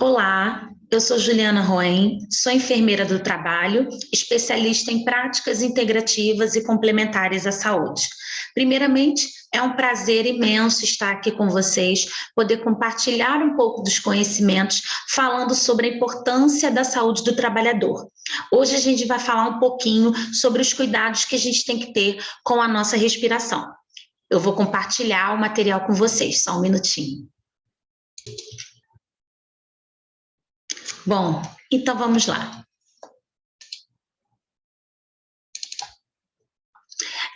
Olá, eu sou Juliana Roen, sou enfermeira do trabalho, especialista em práticas integrativas e complementares à saúde. Primeiramente, é um prazer imenso estar aqui com vocês, poder compartilhar um pouco dos conhecimentos, falando sobre a importância da saúde do trabalhador. Hoje a gente vai falar um pouquinho sobre os cuidados que a gente tem que ter com a nossa respiração. Eu vou compartilhar o material com vocês, só um minutinho. Bom, então vamos lá.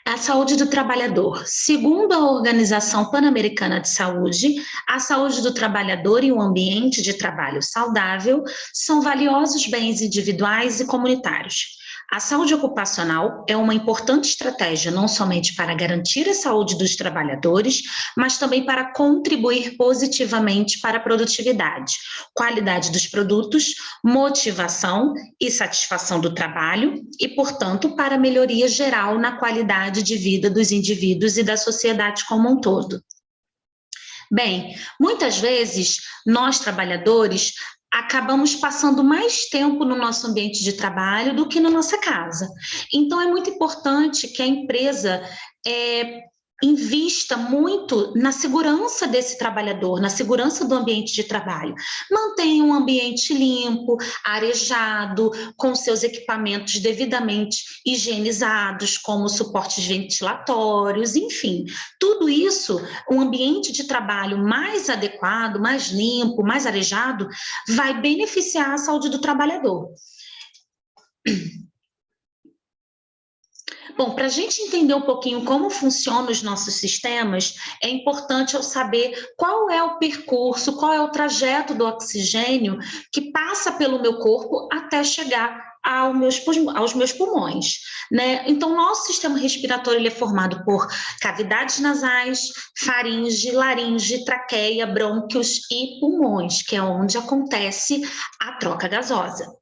A saúde do trabalhador. Segundo a Organização Pan-Americana de Saúde, a saúde do trabalhador e o ambiente de trabalho saudável são valiosos bens individuais e comunitários. A saúde ocupacional é uma importante estratégia não somente para garantir a saúde dos trabalhadores, mas também para contribuir positivamente para a produtividade, qualidade dos produtos, motivação e satisfação do trabalho e, portanto, para a melhoria geral na qualidade de vida dos indivíduos e da sociedade como um todo. Bem, muitas vezes nós trabalhadores acabamos passando mais tempo no nosso ambiente de trabalho do que na nossa casa. Então, é muito importante que a empresa invista muito na segurança desse trabalhador, na segurança do ambiente de trabalho. Mantenha um ambiente limpo, arejado, com seus equipamentos devidamente higienizados, como suportes ventilatórios, enfim. Tudo isso, um ambiente de trabalho mais adequado, mais limpo, mais arejado, vai beneficiar a saúde do trabalhador. Bom, para a gente entender um pouquinho como funcionam os nossos sistemas, é importante eu saber qual é o percurso, qual é o trajeto do oxigênio que passa pelo meu corpo até chegar aos meus pulmões, né? Então, nosso sistema respiratório ele é formado por cavidades nasais, faringe, laringe, traqueia, brônquios e pulmões, que é onde acontece a troca gasosa.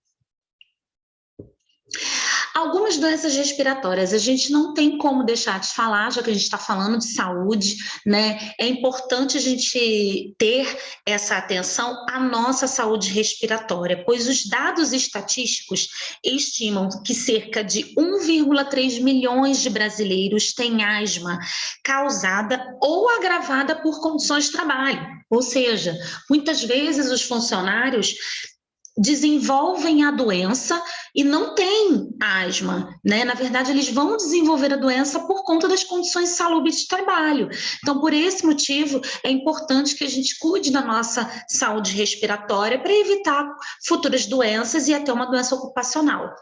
Algumas doenças respiratórias, a gente não tem como deixar de falar, já que a gente está falando de saúde, né? É importante a gente ter essa atenção à nossa saúde respiratória, pois os dados estatísticos estimam que cerca de 1,3 milhões de brasileiros têm asma causada ou agravada por condições de trabalho. Ou seja, muitas vezes os funcionários desenvolvem a doença e não têm asma, né? Na verdade, eles vão desenvolver a doença por conta das condições salubres de trabalho. Então, por esse motivo, é importante que a gente cuide da nossa saúde respiratória para evitar futuras doenças e até uma doença ocupacional.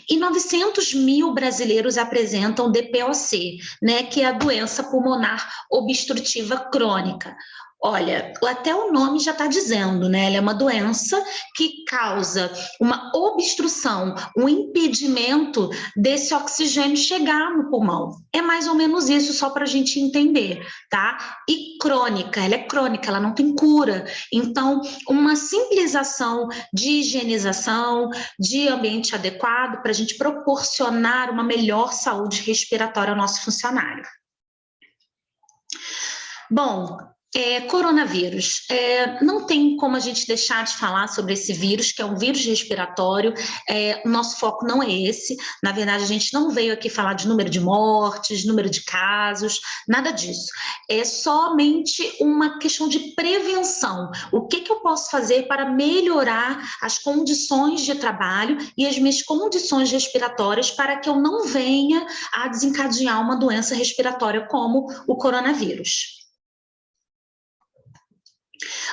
E 900 mil brasileiros apresentam DPOC, né, que é a doença pulmonar obstrutiva crônica. Olha, até o nome já está dizendo, né? Ela é uma doença que causa uma obstrução, um impedimento desse oxigênio chegar no pulmão. É mais ou menos isso, só para a gente entender, tá? E crônica, ela é crônica, ela não tem cura. Então, uma simples ação de higienização, de ambiente adequado, para a gente proporcionar uma melhor saúde respiratória ao nosso funcionário. Bom, coronavírus. Não tem como a gente deixar de falar sobre esse vírus, que é um vírus respiratório. O nosso foco não é esse. Na verdade, a gente não veio aqui falar de número de mortes, número de casos, nada disso. É somente uma questão de prevenção. O que eu posso fazer para melhorar as condições de trabalho e as minhas condições respiratórias para que eu não venha a desencadear uma doença respiratória como o coronavírus.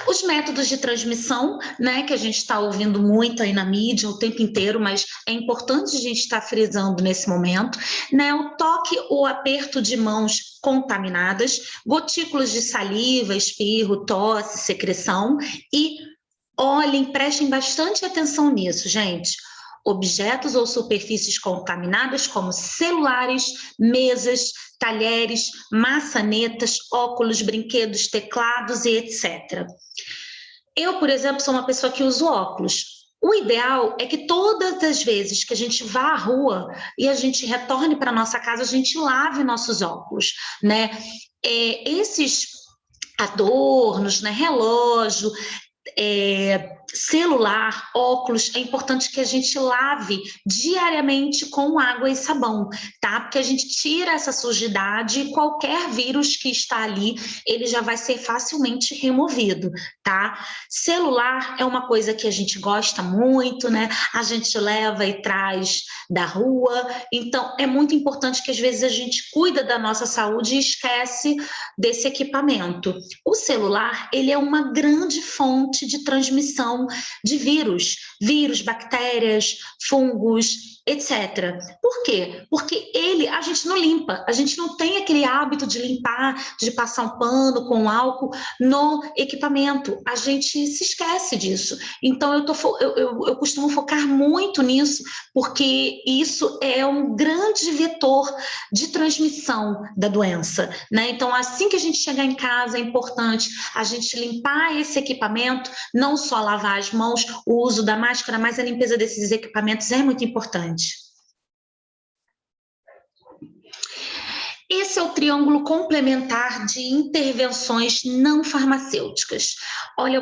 Os métodos de transmissão, né, que a gente está ouvindo muito aí na mídia o tempo inteiro, mas é importante a gente estar frisando nesse momento, né, o toque ou aperto de mãos contaminadas, gotículas de saliva, espirro, tosse, secreção e olhem, prestem bastante atenção nisso, gente. Objetos ou superfícies contaminadas, como celulares, mesas, talheres, maçanetas, óculos, brinquedos, teclados e etc. Eu, por exemplo, sou uma pessoa que uso óculos. O ideal é que todas as vezes que a gente vá à rua e a gente retorne para nossa casa, a gente lave nossos óculos, né? Esses adornos, né, relógio, Celular, óculos, é importante que a gente lave diariamente com água e sabão, tá? Porque a gente tira essa sujidade e qualquer vírus que está ali, ele já vai ser facilmente removido, tá? Celular é uma coisa que a gente gosta muito, né? A gente leva e traz da rua, então é muito importante que às vezes a gente cuida da nossa saúde e esquece desse equipamento. O celular, ele é uma grande fonte de transmissão de vírus, bactérias, fungos, etc. Por quê? Porque a gente não limpa, a gente não tem aquele hábito de limpar, de passar um pano com álcool no equipamento, a gente se esquece disso. Então, eu costumo focar muito nisso, porque isso é um grande vetor de transmissão da doença, né? Então, assim que a gente chegar em casa, é importante a gente limpar esse equipamento, não só lavar as mãos, o uso da máscara, mas a limpeza desses equipamentos é muito importante. Esse é o triângulo complementar de intervenções não farmacêuticas. Olha,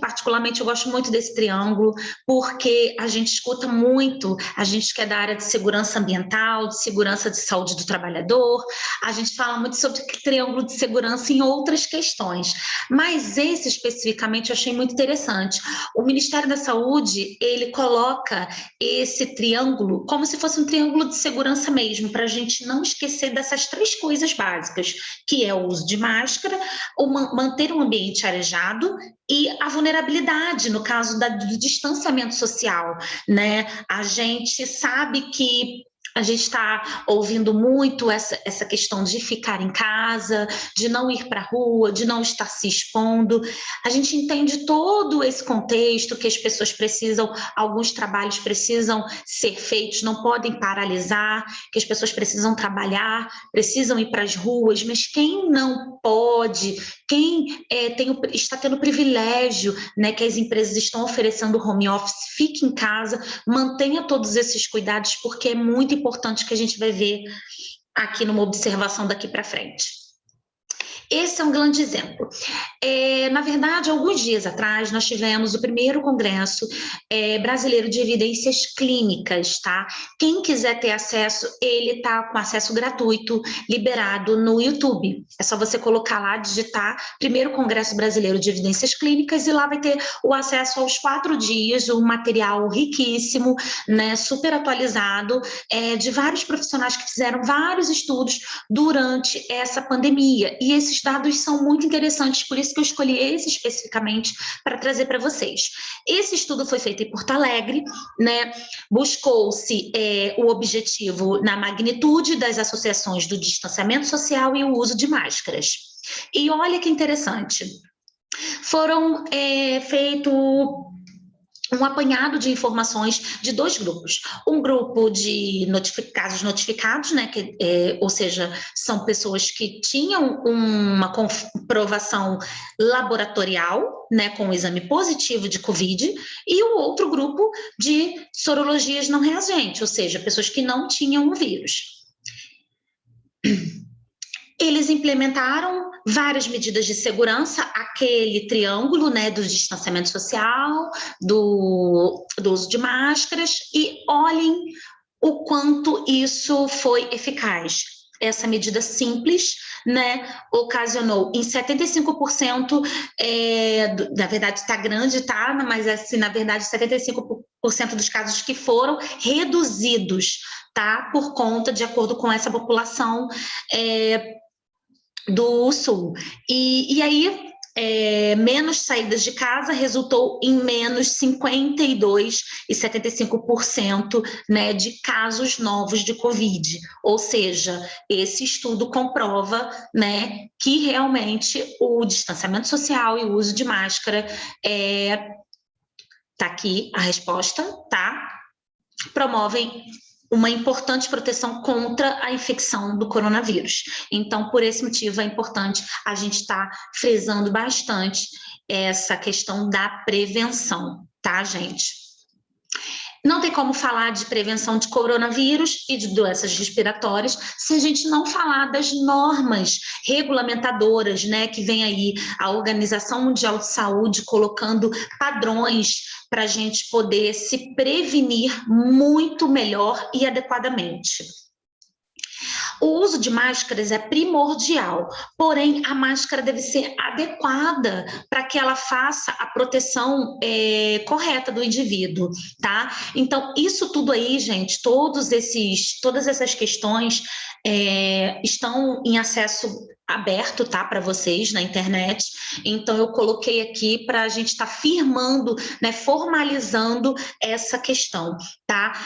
particularmente, eu gosto muito desse triângulo, porque a gente escuta muito, a gente que é da área de segurança ambiental, de segurança de saúde do trabalhador, a gente fala muito sobre triângulo de segurança em outras questões, mas esse especificamente eu achei muito interessante. O Ministério da Saúde, ele coloca esse triângulo como se fosse um triângulo de segurança mesmo, para a gente não esquecer dessas 3 coisas básicas, que é o uso de máscara, manter um ambiente arejado e a vulnerabilidade, no caso do distanciamento social, né? A gente sabe que a gente está ouvindo muito essa questão de ficar em casa, de não ir para a rua, de não estar se expondo. A gente entende todo esse contexto que as pessoas precisam, alguns trabalhos precisam ser feitos, não podem paralisar, que as pessoas precisam trabalhar, precisam ir para as ruas, mas quem não pode, quem está tendo o privilégio, né, que as empresas estão oferecendo home office, fique em casa, mantenha todos esses cuidados, porque é muito importante que a gente vai ver aqui numa observação daqui para frente. Esse é um grande exemplo. Na verdade, alguns dias atrás, nós tivemos o primeiro congresso brasileiro de evidências clínicas, tá? Quem quiser ter acesso, ele está com acesso gratuito, liberado no YouTube. É só você colocar lá, digitar primeiro Congresso Brasileiro de Evidências Clínicas e lá vai ter o acesso aos 4 dias, um material riquíssimo, né, super atualizado, de vários profissionais que fizeram vários estudos durante essa pandemia. E esses dados são muito interessantes, por isso que eu escolhi esse especificamente para trazer para vocês. Esse estudo foi feito em Porto Alegre, né? Buscou-se o objetivo na magnitude das associações do distanciamento social e o uso de máscaras. E olha que interessante, foram feito um apanhado de informações de 2 grupos. Um grupo de casos notificados, né, ou seja, são pessoas que tinham uma comprovação laboratorial, né, com o exame positivo de Covid, e o outro grupo de sorologias não reagentes, ou seja, pessoas que não tinham o vírus. Eles implementaram várias medidas de segurança, aquele triângulo, né, do distanciamento social, do uso de máscaras, e olhem o quanto isso foi eficaz. Essa medida simples, né, ocasionou em 75%, na verdade está grande, tá? Mas assim, na verdade 75% dos casos que foram reduzidos, tá? Por conta, de acordo com essa população do Sul. E aí, menos saídas de casa resultou em menos 52% e 75%, né, de casos novos de Covid. Ou seja, esse estudo comprova, né, que realmente o distanciamento social e o uso de máscara tá aqui a resposta, tá? Promovem uma importante proteção contra a infecção do coronavírus. Então, por esse motivo, é importante a gente estar frisando bastante essa questão da prevenção, tá, gente? Não tem como falar de prevenção de coronavírus e de doenças respiratórias se a gente não falar das normas regulamentadoras, né, que vem aí a Organização Mundial de Saúde colocando padrões para a gente poder se prevenir muito melhor e adequadamente. O uso de máscaras é primordial, porém a máscara deve ser adequada para que ela faça a proteção correta do indivíduo, tá? Então, isso tudo aí, gente, todas essas questões estão em acesso aberto, tá, para vocês na internet. Então, eu coloquei aqui para a gente estar firmando, né, formalizando essa questão, tá?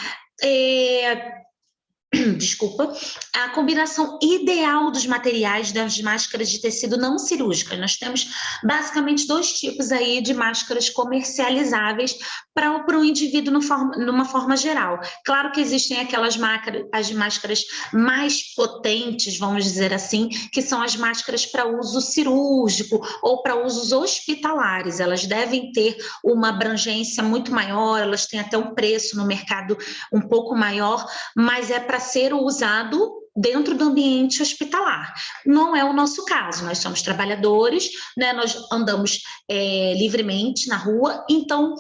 Desculpa, a combinação ideal dos materiais das máscaras de tecido não cirúrgicas. Nós temos basicamente 2 tipos aí de máscaras comercializáveis para o indivíduo numa forma geral. Claro que existem aquelas as máscaras mais potentes, vamos dizer assim, que são as máscaras para uso cirúrgico ou para usos hospitalares. Elas devem ter uma abrangência muito maior, elas têm até um preço no mercado um pouco maior, mas é para ser usado dentro do ambiente hospitalar. Não é o nosso caso, nós somos trabalhadores, né, nós andamos livremente na rua, então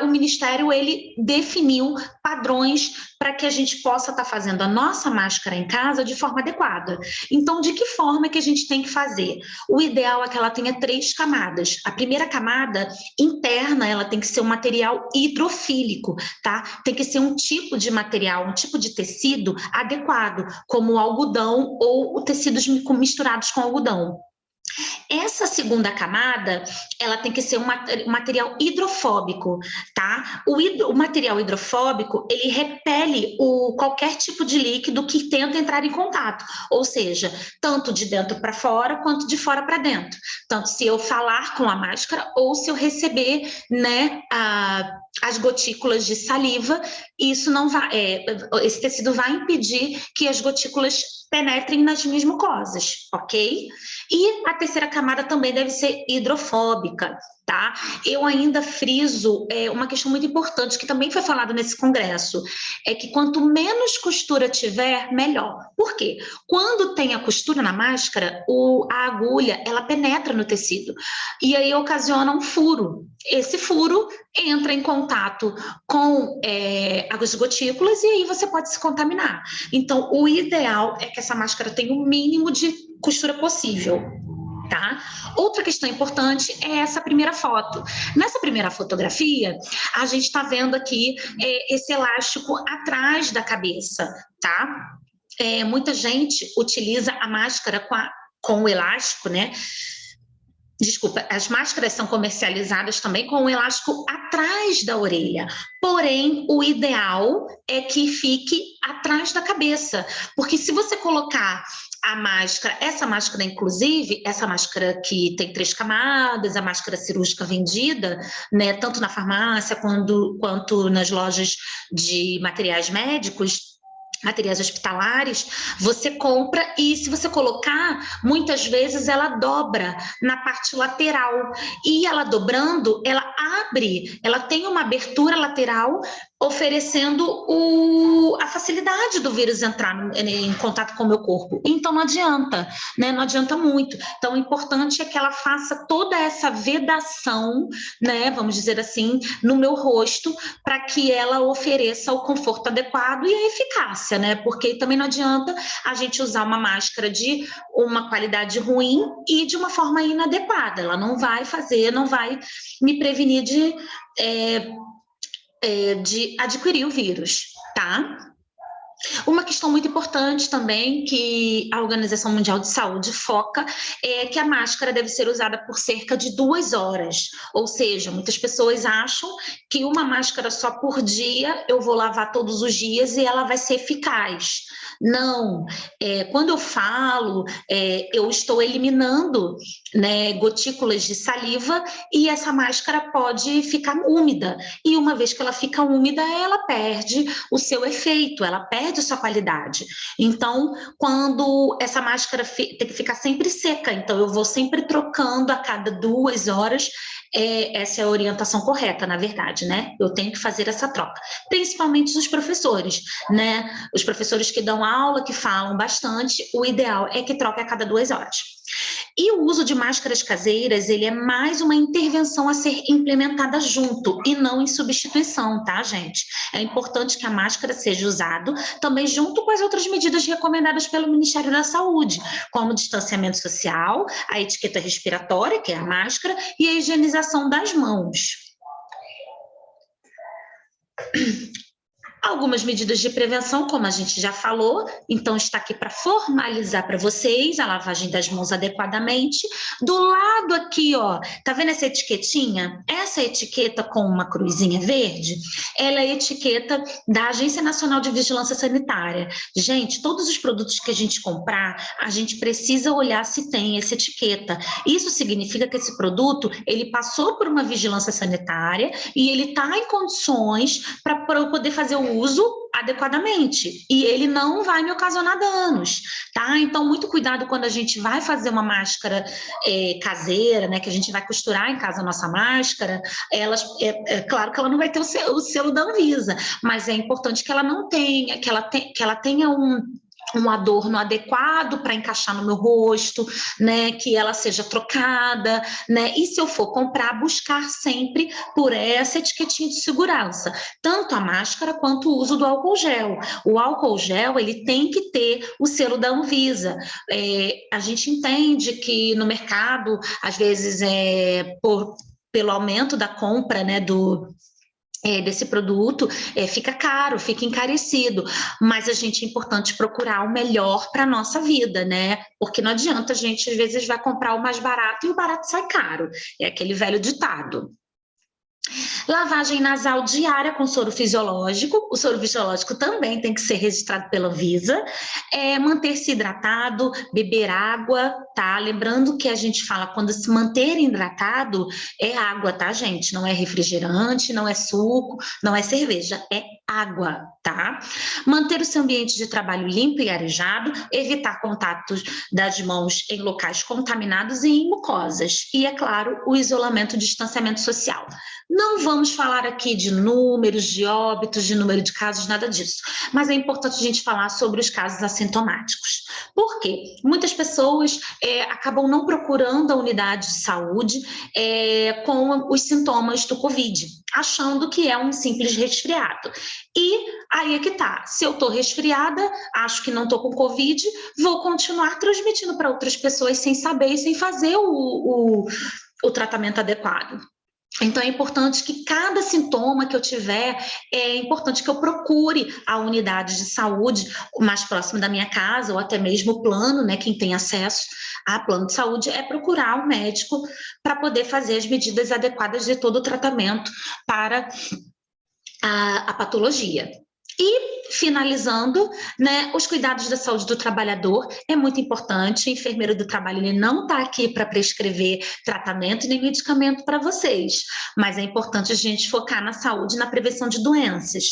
o Ministério ele definiu padrões para que a gente possa estar fazendo a nossa máscara em casa de forma adequada. Então, de que forma que a gente tem que fazer? O ideal é que ela tenha 3 camadas. A primeira camada interna, ela tem que ser um material hidrofílico, tá? Tem que ser um tipo de material, um tipo de tecido adequado, como o algodão ou tecidos misturados com algodão. Essa segunda camada, ela tem que ser um material hidrofóbico, tá? O material hidrofóbico, ele repele qualquer tipo de líquido que tenta entrar em contato, ou seja, tanto de dentro para fora, quanto de fora para dentro. Tanto se eu falar com a máscara, ou se eu receber, né, as gotículas de saliva, isso não vai, esse tecido vai impedir que as gotículas penetrem nas minhas mucosas, ok? E a terceira camada também deve ser hidrofóbica, tá? Eu ainda friso uma questão muito importante que também foi falado nesse congresso, é que quanto menos costura tiver, melhor. Por quê? Quando tem a costura na máscara, a agulha, ela penetra no tecido e aí ocasiona um furo. Esse furo entra em contato com as gotículas e aí você pode se contaminar. Então, o ideal é que essa máscara tenha o mínimo de costura possível. Tá? Outra questão importante é essa primeira foto. Nessa primeira fotografia, a gente está vendo aqui esse elástico atrás da cabeça, tá? Muita gente utiliza a máscara com o elástico, né? Desculpa, as máscaras são comercializadas também com o elástico atrás da orelha. Porém, o ideal é que fique atrás da cabeça, porque se você colocar a máscara, essa máscara inclusive, essa máscara que tem 3 camadas, a máscara cirúrgica vendida, né, tanto na farmácia quanto nas lojas de materiais médicos, materiais hospitalares, você compra e se você colocar, muitas vezes ela dobra na parte lateral e ela dobrando, ela abre, ela tem uma abertura lateral oferecendo a facilidade do vírus entrar em contato com o meu corpo. Então não adianta, né? Não adianta muito. Então o importante é que ela faça toda essa vedação, né? Vamos dizer assim, no meu rosto, para que ela ofereça o conforto adequado e a eficácia, né? Porque também não adianta a gente usar uma máscara de uma qualidade ruim e de uma forma inadequada. Ela não vai me prevenir de adquirir o vírus, tá? Uma questão muito importante também que a Organização Mundial de Saúde foca é que a máscara deve ser usada por cerca de 2 horas, ou seja, muitas pessoas acham que uma máscara só por dia eu vou lavar todos os dias e ela vai ser eficaz. Não, quando eu falo, eu estou eliminando, né, gotículas de saliva e essa máscara pode ficar úmida, e uma vez que ela fica úmida, ela perde o seu efeito, ela perde compromete a sua qualidade. Então, quando essa máscara tem que ficar sempre seca, então eu vou sempre trocando a cada 2 horas, essa é a orientação correta, na verdade, né? Eu tenho que fazer essa troca, principalmente os professores, né? Os professores que dão aula, que falam bastante, o ideal é que troque a cada 2 horas. E o uso de máscaras caseiras, ele é mais uma intervenção a ser implementada junto e não em substituição, tá, gente? É importante que a máscara seja usada também junto com as outras medidas recomendadas pelo Ministério da Saúde, como o distanciamento social, a etiqueta respiratória, que é a máscara, e a higienização das mãos. Algumas medidas de prevenção, como a gente já falou, então está aqui para formalizar para vocês a lavagem das mãos adequadamente. Do lado aqui, ó, tá vendo essa etiquetinha? Essa etiqueta com uma cruzinha verde, ela é a etiqueta da Agência Nacional de Vigilância Sanitária. Gente, todos os produtos que a gente comprar, a gente precisa olhar se tem essa etiqueta. Isso significa que esse produto, ele passou por uma vigilância sanitária e ele está em condições para poder fazer o uso adequadamente, e ele não vai me ocasionar danos, tá? Então, muito cuidado quando a gente vai fazer uma máscara caseira, né, que a gente vai costurar em casa a nossa máscara, claro que ela não vai ter o selo da Anvisa, mas é importante que ela não tenha, que ela tenha um adorno adequado para encaixar no meu rosto, né, que ela seja trocada, né, e se eu for comprar, buscar sempre por essa etiquetinha de segurança, tanto a máscara quanto o uso do álcool gel. O álcool gel, ele tem que ter o selo da Anvisa. A gente entende que no mercado, às vezes, pelo aumento da compra, né, desse produto, fica caro, fica encarecido, mas a gente é importante procurar o melhor para a nossa vida, né? Porque não adianta a gente, às vezes, vai comprar o mais barato e o barato sai caro. É aquele velho ditado. Lavagem nasal diária com soro fisiológico. O soro fisiológico também tem que ser registrado pela Anvisa. Manter-se hidratado, beber água, tá? Lembrando que a gente fala quando se manter hidratado é água, tá, gente? Não é refrigerante, não é suco, não é cerveja, é água, tá? Manter o seu ambiente de trabalho limpo e arejado, evitar contatos das mãos em locais contaminados e em mucosas. E, é claro, o isolamento e distanciamento social. Não vamos falar aqui de números, de óbitos, de número de casos, nada disso. Mas é importante a gente falar sobre os casos assintomáticos. Por quê? Muitas pessoas acabam não procurando a unidade de saúde com os sintomas do Covid, achando que é um simples resfriado. E aí é que tá. Se eu estou resfriada, acho que não estou com Covid, vou continuar transmitindo para outras pessoas sem saber e sem fazer o tratamento adequado. Então, é importante que cada sintoma que eu tiver, é importante que eu procure a unidade de saúde mais próxima da minha casa, ou até mesmo o plano, né? Quem tem acesso a plano de saúde é procurar o médico para poder fazer as medidas adequadas de todo o tratamento para a patologia. E, finalizando, né, os cuidados da saúde do trabalhador é muito importante. O enfermeiro do trabalho, ele não está aqui para prescrever tratamento nem medicamento para vocês, mas é importante a gente focar na saúde e na prevenção de doenças.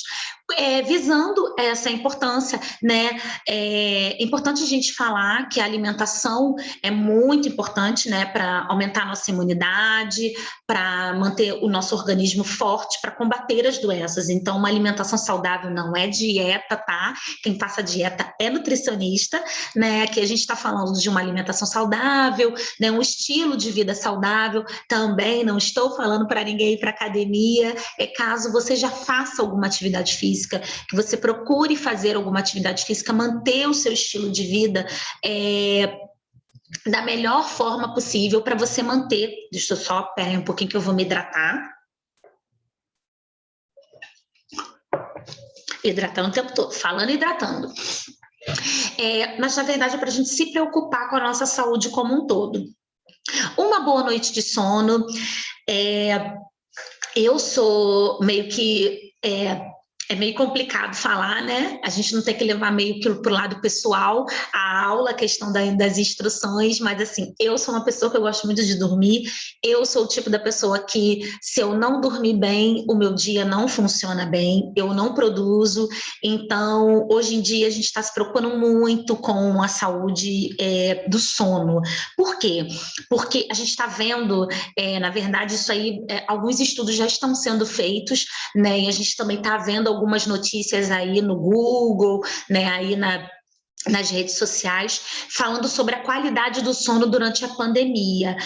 Visando essa importância, né, é importante a gente falar que a alimentação é muito importante, né, para aumentar a nossa imunidade, para manter o nosso organismo forte, para combater as doenças. Então, uma alimentação saudável não é dieta, tá? Quem passa dieta é nutricionista, né? Aqui a gente está falando de uma alimentação saudável, né? Um estilo de vida saudável. Também não estou falando para ninguém ir para academia. Caso você já faça alguma atividade física, que você procure fazer alguma atividade física, manter o seu estilo de vida da melhor forma possível para você manter. Deixa eu só, peraí um pouquinho que eu vou me hidratar. Hidratando o tempo todo, falando e hidratando. Mas, na verdade, é para a gente se preocupar com a nossa saúde como um todo. Uma boa noite de sono. Eu sou meio que... É meio complicado falar, né? A gente não tem que levar meio que para o lado pessoal a aula, a questão das instruções, mas assim, eu sou uma pessoa que eu gosto muito de dormir, eu sou o tipo da pessoa que, se eu não dormir bem, o meu dia não funciona bem, eu não produzo, então, hoje em dia, a gente está se preocupando muito com a saúde do sono. Por quê? Porque a gente está vendo, na verdade, isso aí, alguns estudos já estão sendo feitos, né? E a gente também está vendo algumas notícias aí no Google, né? Aí nas redes sociais, falando sobre a qualidade do sono durante a pandemia.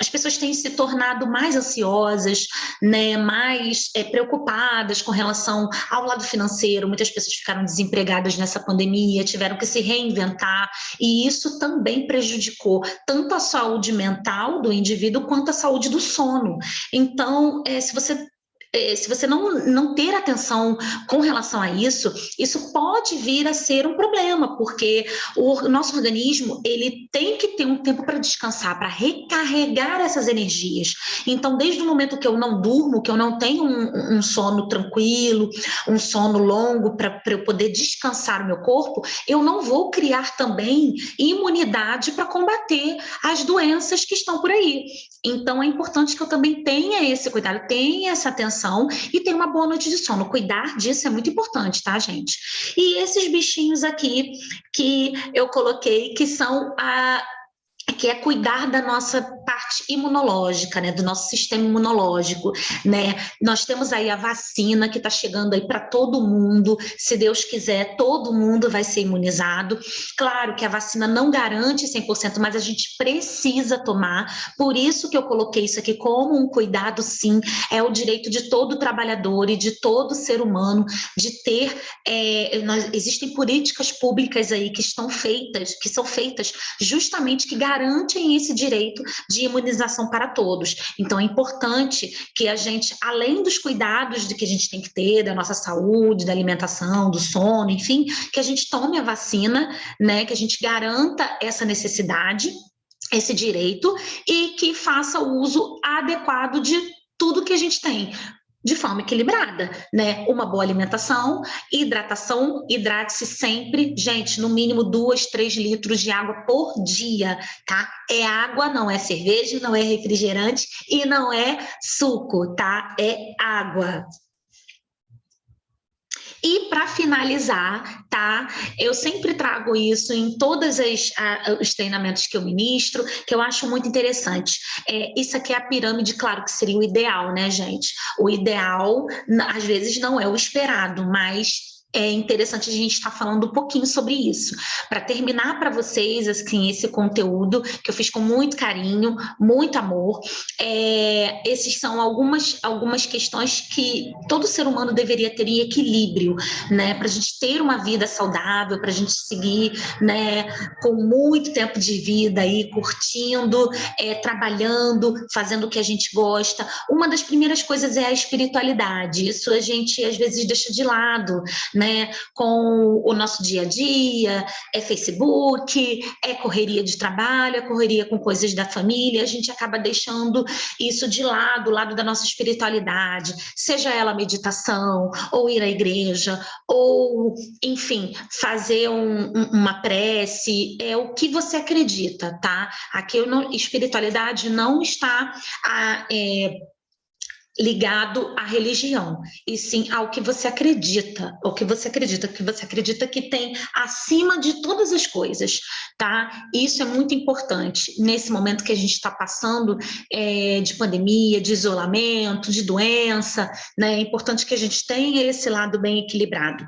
As pessoas têm se tornado mais ansiosas, né, mais preocupadas com relação ao lado financeiro. Muitas pessoas ficaram desempregadas nessa pandemia, tiveram que se reinventar, e isso também prejudicou tanto a saúde mental do indivíduo quanto a saúde do sono. Então, se você não ter atenção com relação a isso, isso pode vir a ser um problema, porque o nosso organismo, ele tem que ter um tempo para descansar, para recarregar essas energias. Então, desde o momento que eu não durmo, que eu não tenho um sono tranquilo, um sono longo para eu poder descansar o meu corpo, eu não vou criar também imunidade para combater as doenças que estão por aí. Então, é importante que eu também tenha esse cuidado, tenha essa atenção e tenha uma boa noite de sono. Cuidar disso é muito importante, tá, gente? E esses bichinhos aqui que eu coloquei, que é cuidar da nossa parte imunológica, né, do nosso sistema imunológico, né? Nós temos aí a vacina que está chegando aí para todo mundo. Se Deus quiser, todo mundo vai ser imunizado. Claro que a vacina não garante 100%, mas a gente precisa tomar. Por isso que eu coloquei isso aqui como um cuidado, sim. É o direito de todo trabalhador e de todo ser humano de ter. Existem políticas públicas aí que são feitas justamente que garantem esse direito de imunização para todos. Então, é importante que a gente, além dos cuidados que a gente tem que ter da nossa saúde, da alimentação, do sono, enfim, que a gente tome a vacina, né, que a gente garanta essa necessidade, esse direito, e que faça o uso adequado de tudo que a gente tem, de forma equilibrada, né? Uma boa alimentação, hidratação, hidrate-se sempre, gente, no mínimo 2, 3 litros de água por dia, tá? É água, não é cerveja, não é refrigerante e não é suco, tá? É água. E para finalizar, tá? Eu sempre trago isso em todos os treinamentos que eu ministro, que eu acho muito interessante. Isso aqui é a pirâmide, claro que seria o ideal, né, gente? O ideal, às vezes, não é o esperado, mas é interessante a gente estar falando um pouquinho sobre isso. Para terminar para vocês, assim, esse conteúdo que eu fiz com muito carinho, muito amor, esses são algumas questões que todo ser humano deveria ter em equilíbrio, né? Para a gente ter uma vida saudável, para a gente seguir, né, com muito tempo de vida aí, curtindo, trabalhando, fazendo o que a gente gosta. Uma das primeiras coisas é a espiritualidade. Isso a gente às vezes deixa de lado, né, com o nosso dia a dia, Facebook, correria de trabalho, correria com coisas da família, a gente acaba deixando isso de lado, o lado da nossa espiritualidade, seja ela meditação, ou ir à igreja, ou, enfim, fazer uma prece, é o que você acredita, tá? Aqui espiritualidade não está ligado à religião, e sim ao que você acredita, que tem acima de todas as coisas, tá? Isso é muito importante nesse momento que a gente está passando de pandemia, de isolamento, de doença, né? É importante que a gente tenha esse lado bem equilibrado.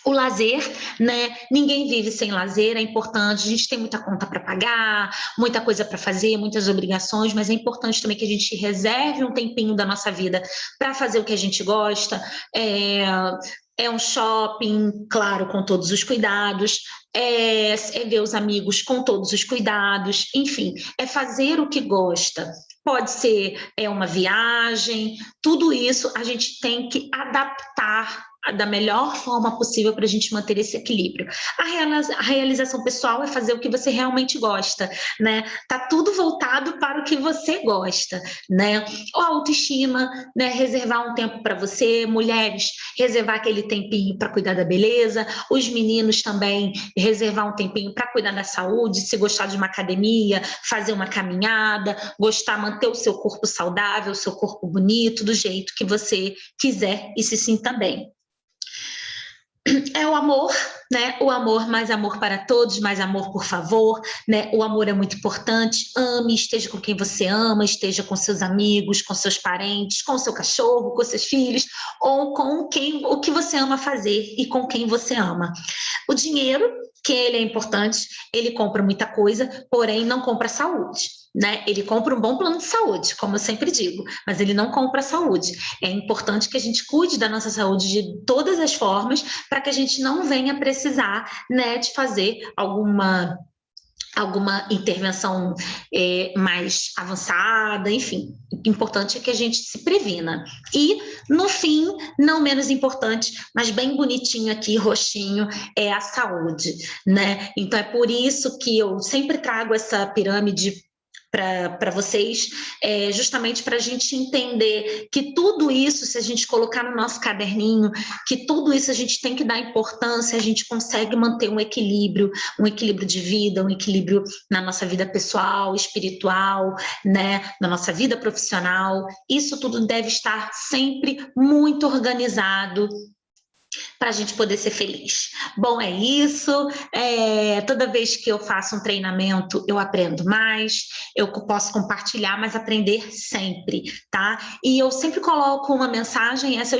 O lazer, né? Ninguém vive sem lazer, é importante, a gente tem muita conta para pagar, muita coisa para fazer, muitas obrigações, mas é importante também que a gente reserve um tempinho da nossa vida para fazer o que a gente gosta. É um shopping, claro, com todos os cuidados, é ver os amigos com todos os cuidados, enfim, é fazer o que gosta. Pode ser uma viagem, tudo isso a gente tem que adaptar da melhor forma possível para a gente manter esse equilíbrio. A realização pessoal é fazer o que você realmente gosta, né? Tá tudo voltado para o que você gosta, né? A autoestima, né? Reservar um tempo para você, mulheres, reservar aquele tempinho para cuidar da beleza, os meninos também reservar um tempinho para cuidar da saúde, se gostar de uma academia, fazer uma caminhada, gostar, manter o seu corpo saudável, o seu corpo bonito, do jeito que você quiser e se sinta bem. É o amor, né? O amor, mais amor para todos, mais amor, por favor, né? O amor é muito importante. Ame, esteja com quem você ama, esteja com seus amigos, com seus parentes, com seu cachorro, com seus filhos, ou com o que você ama fazer e com quem você ama. O dinheiro, que ele é importante, ele compra muita coisa, porém não compra saúde, né? Ele compra um bom plano de saúde, como eu sempre digo, mas ele não compra saúde. É importante que a gente cuide da nossa saúde de todas as formas, para que a gente não venha precisar, né, de fazer alguma intervenção mais avançada, enfim. O importante é que a gente se previna. E, no fim, não menos importante, mas bem bonitinho aqui, roxinho, é a saúde, né? Então, é por isso que eu sempre trago essa pirâmide para vocês, justamente para a gente entender que tudo isso, se a gente colocar no nosso caderninho, que tudo isso a gente tem que dar importância, a gente consegue manter um equilíbrio de vida, um equilíbrio na nossa vida pessoal, espiritual, né, na nossa vida profissional. Isso tudo deve estar sempre muito organizado, para a gente poder ser feliz. Bom, é isso. Toda vez que eu faço um treinamento, eu aprendo mais, eu posso compartilhar, mas aprender sempre, tá? E eu sempre coloco uma mensagem, essa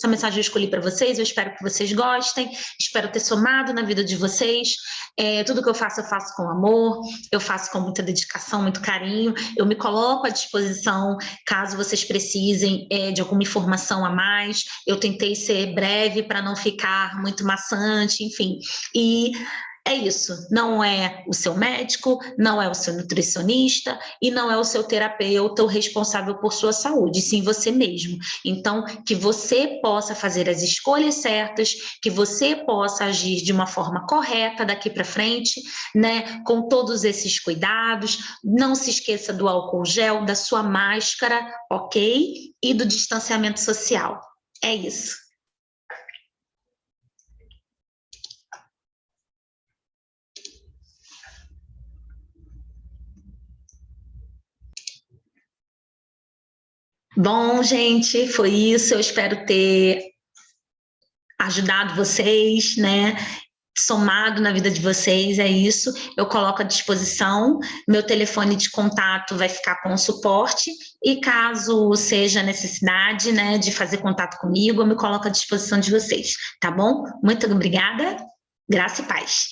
mensagem eu escolhi para vocês, eu espero que vocês gostem, espero ter somado na vida de vocês. Tudo que eu faço com amor, eu faço com muita dedicação, muito carinho, eu me coloco à disposição caso vocês precisem de alguma informação a mais. Eu tentei ser breve para não ficar muito maçante, enfim. E é isso, não é o seu médico, não é o seu nutricionista e não é o seu terapeuta o responsável por sua saúde, sim você mesmo. Então, que você possa fazer as escolhas certas, que você possa agir de uma forma correta daqui para frente, né, com todos esses cuidados. Não se esqueça do álcool gel, da sua máscara, ok? E do distanciamento social. É isso. Bom, gente, foi isso. Eu espero ter ajudado vocês, né? Somado na vida de vocês, é isso. Eu coloco à disposição. Meu telefone de contato vai ficar com o suporte. E caso seja necessidade, né, de fazer contato comigo, eu me coloco à disposição de vocês, tá bom? Muito obrigada. Graça e paz.